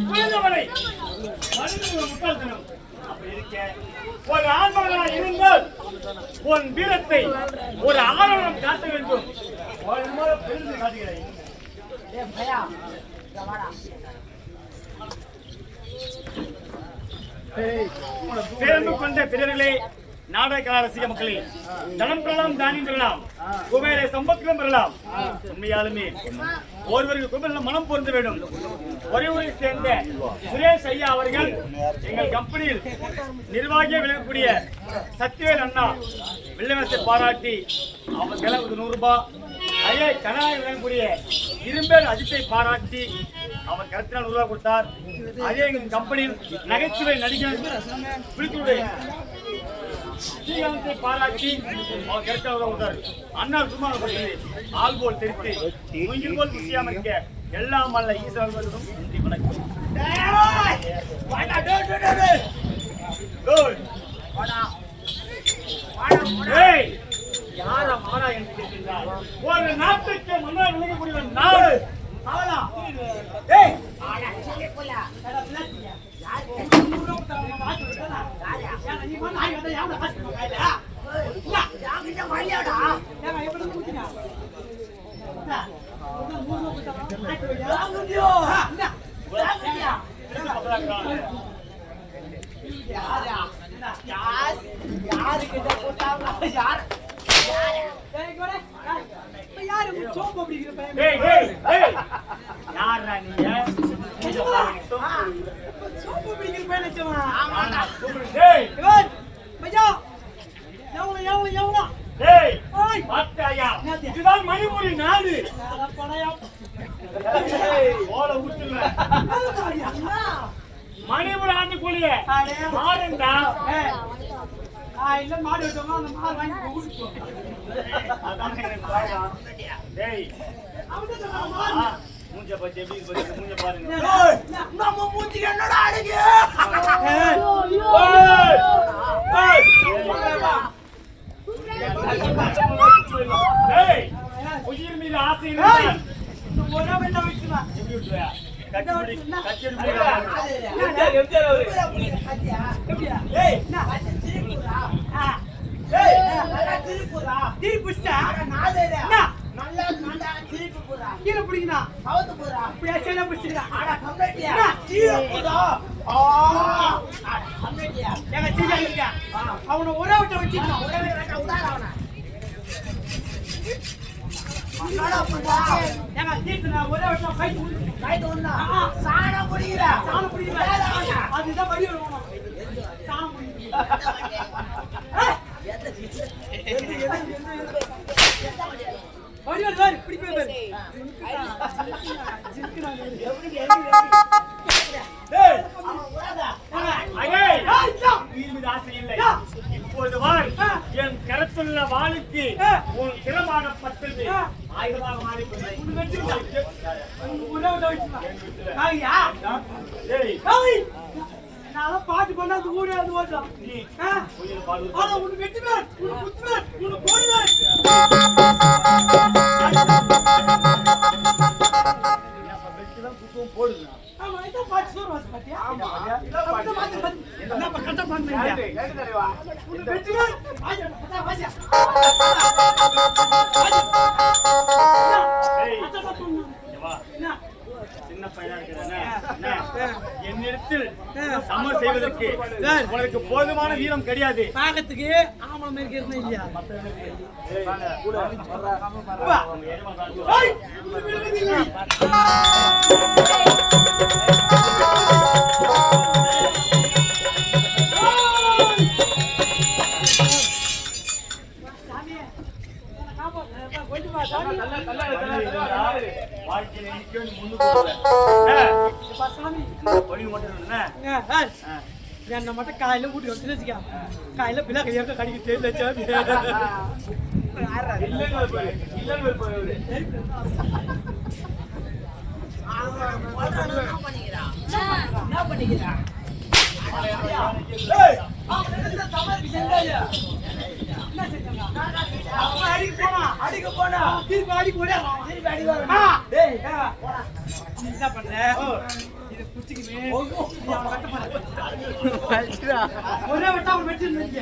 புரிந்தவரை முட்டாள்தனம் அப்படி இருக்க ஒரு ஆண்மகனா இருந்தால் உன் வீரத்தை ஒரு ஆரணம் காட்ட வேண்டும். பெருந்து காட்டுகிறேன். பேரன்பு கொண்ட பிறர்களே, நாடக ரசிக மக்களே, தனம் பெறலாம், தானியம் பெறலாம், குபேர சம்பத்திலும் பெறலாம். உண்மையாலுமே ஒருவருக்கு குபேர மனம் பொருந்த வேண்டும். ஒரே ஊரை சேர்ந்த சுரேஷ் ஐயா அவர்கள் எங்கள் கம்பெனியில் நிர்வாகியாக விளங்கக்கூடிய சத்யவேல் அண்ணா வெள்ளமேசை பாராட்டி அவர் செலவு 100 ரூபாய், ஐயா கனாய் விளங்கக்கூடிய இரும்பேல் அஜித்தை பாராட்டி அவர் கருத்தினால் 100 ரூபாய் கொடுத்தார். அதே எங்கள் கம்பெனியில் நகைச்சுவை நடிகர் பிடித்துடைய ஸ்ரீகாந்தை பாராட்டி அவர் கருத்தாக கொடுத்தார். அண்ணா சும்மா ஆள் போல் தெரித்து மூங்கில் போல் குசியாம இருக்க எல்லாம் அல்ல ஈஸ்வரர்களும் நன்றி வணக்கம். யாரா மாறா என்று கேட்கின்றார். ஒரு நாட்டுக்கு மன்னர் விளங்கக்கூடிய நாடு அவளா? இதுதான் மணிபுரி நாடு. மணிபுரி ஆண்டுக்குள்ளே மாடுண்டா இல்ல மாடு வச்சோம்னா அந்த மாடு வாங்கி மூஞ்ச பச்சை மூஞ்ச பாருங்க. நம்ம மூஞ்சிக்கு என்னடா அழகு. உயிர் மீது ஆசை அவனை ஒரே விட்ட வச்சுக்கணும். ஒரே விட்ட சாணம் பிடிக்கிற அதுதான் வழி வருவோம். சாணம் இப்போது என் கருத்துள்ள வாளுக்கு உன் சிரமாகப்பட்டது ஆயுதமாக மாறிக்கொண்டது. பாட்டு பண்ணா அது ஊரே அது ஓடுறான். உனக்கு வெட்டுவேன், உனக்கு குத்துவேன், உனக்கு போடுவேன். போடுங்க. ஆமா இத பாட்டு சோறு வாச பாத்தியா? ஆமா இத பாட்டு என்ன கட்ட பண்ணீங்க? கேட்டு தரவா. உனக்கு வெட்டுவேன். ஆஜா பத்தா வாசியா. ஏய் அத பாத்து வா. என்ன சின்ன பையனா இருக்கறனே. என்னிடத்தில் சம செய்வதற்கு உங்களுக்கு போதுமான வீரம் கிடையாது. பாகத்துக்கு ஆமள மாதிரி இருக்கணும் இல்லையா? ஏய் கூட வர்றா. ஏய் என்ன மட்டும் காயில ஊட்டி வச்சுக்க காயில பிள்ளை கையாக்க கடிக்க தெரியல. அடிக்க போனா திருப்பி அடி போட திருப்பி அடி வர என்ன பண்ற இது குச்சிக்குமே ஒரே வெட்டா அவன் வெட்டிருந்தீங்க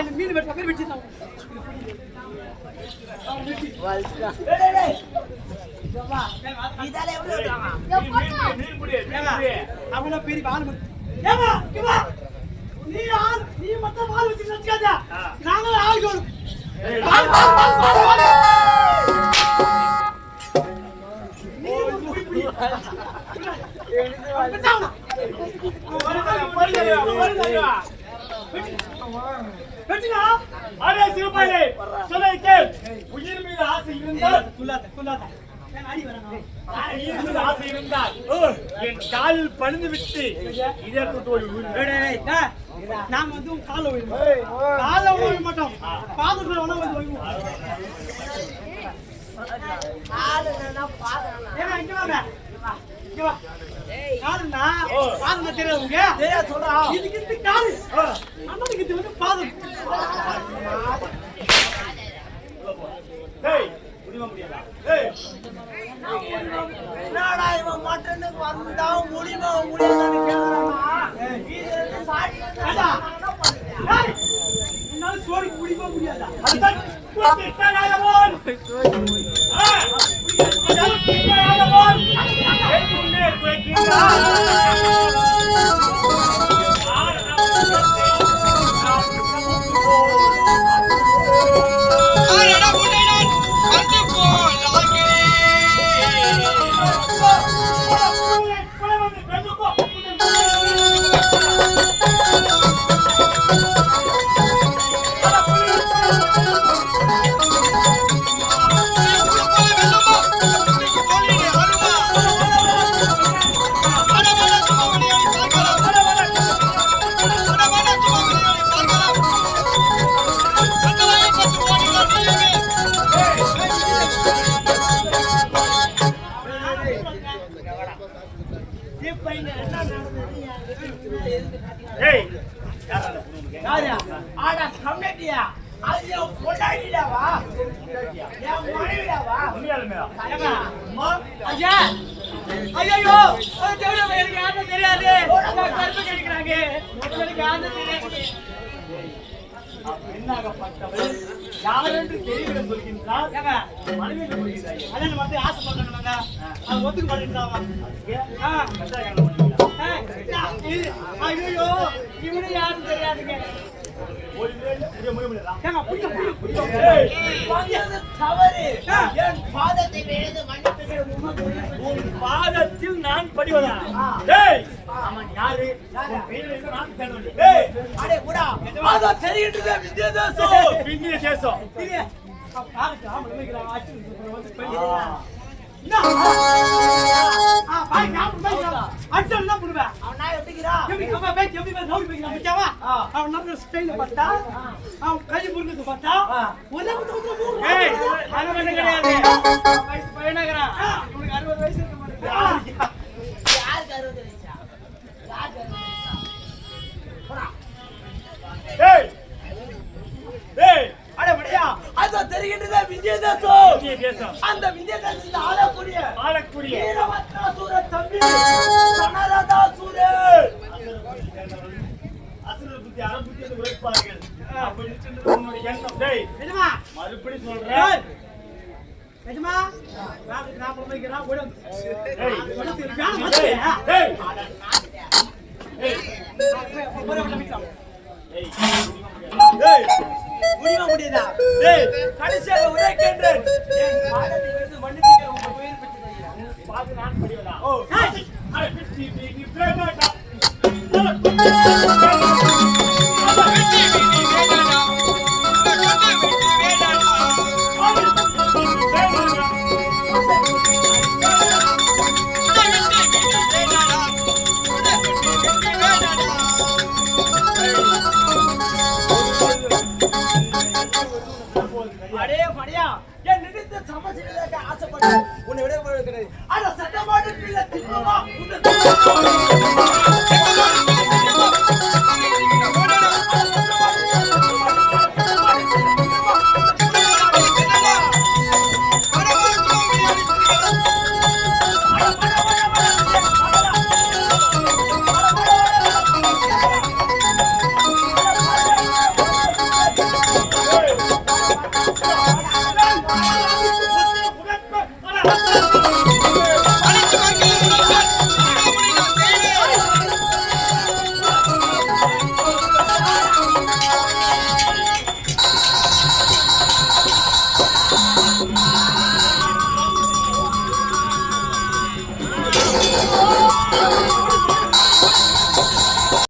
இந்த மீன் வெட்ட பேர் வெட்டிருந்தான் அவன பெரிய பால் நீ மட்டும் பால் வச்சு நினைக்காத நாங்களும் ஆளுக்கு வரும் உயிர் மீது ஆசை இருந்தால் என் காலில் பணிந்து விட்டு நாம வந்து கால ஓய்வு மாட்டோம் பாதுகாப்பு வேணா வந்து ஓய்வு காலுன்னா பாதம் தெரியாதுங்க சொல்றோம் இதுக்கு இந்த காலு அண்ணனுக்கு இது வந்து பாதம் என்னடா இவன் மட்டனுக்கு வந்தா முடியுமா முடியாதான்னு என்னால சோறு முடியுமா முடியாதா யாரென்று தெரியவில்லை சொல்கின்றார் ஆசைப்படுறாங்க அது ஒத்துக்க மாட்டேங்கிறாங்க ஐயோ இவனு யாரும் தெரியாதுங்க பாதத்தில் நான் படிவதா யாரு இந்திய தேசம் தெரிகின்றது விஜயதேசம் அந்த விஜயதேசத்தில் ஆளக்கூடிய தம்பி சனரதாசுரே உழைப்பார்கள் மறுபடி சொல்றேன் முடியுமா முடியுதா கடைசியாக உரைக்கின்றேன் பார்த்து நான் படிவதா ஆசைப்பட்டு உன்னை விட கிடையாது. ஆனா சட்டமாட்டு பிள்ளை